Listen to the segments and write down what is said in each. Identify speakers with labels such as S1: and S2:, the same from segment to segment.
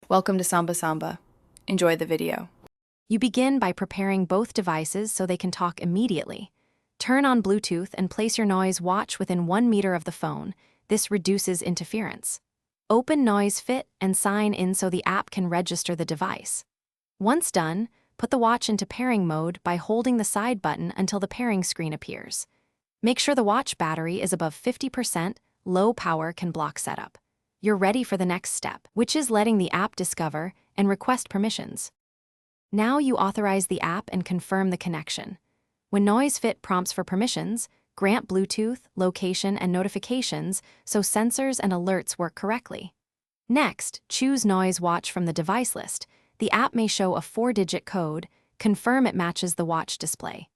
S1: Welcome to Samba Samba. Enjoy the video.
S2: You begin by preparing both devices so they can talk immediately. Turn on Bluetooth and place your NoiseWatch within 1 meter of the phone. This reduces interference. Open NoiseFit and sign in so the app can register the device. Once done, put the watch into pairing mode by holding the side button until the pairing screen appears. Make sure the watch battery is above 50%, low power can block setup. You're ready for the next step, which is letting the app discover and request permissions. Now you authorize the app and confirm the connection. When NoiseFit prompts for permissions, grant Bluetooth, location, and notifications so sensors and alerts work correctly. Next, choose NoiseWatch from the device list. The app may show a 4-digit code. Confirm it matches the watch display.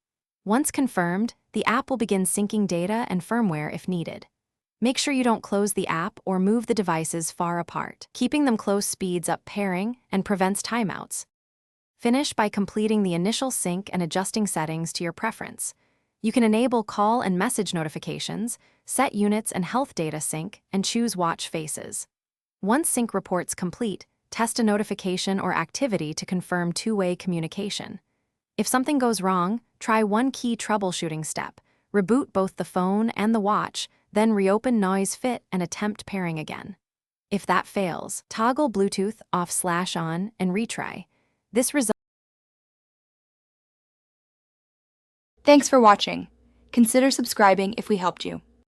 S2: Once confirmed, the app will begin syncing data and firmware if needed. Make sure you don't close the app or move the devices far apart. Keeping them close speeds up pairing and prevents timeouts. Finish by completing the initial sync and adjusting settings to your preference. You can enable call and message notifications, set units and health data sync, and choose watch faces. Once sync reports complete, test a notification or activity to confirm two-way communication. If something goes wrong, try one key troubleshooting step. Reboot both the phone and the watch, then reopen NoiseFit and attempt pairing again. If that fails, toggle Bluetooth off/on and retry. This results.
S1: Thanks for watching. Consider subscribing if we helped you.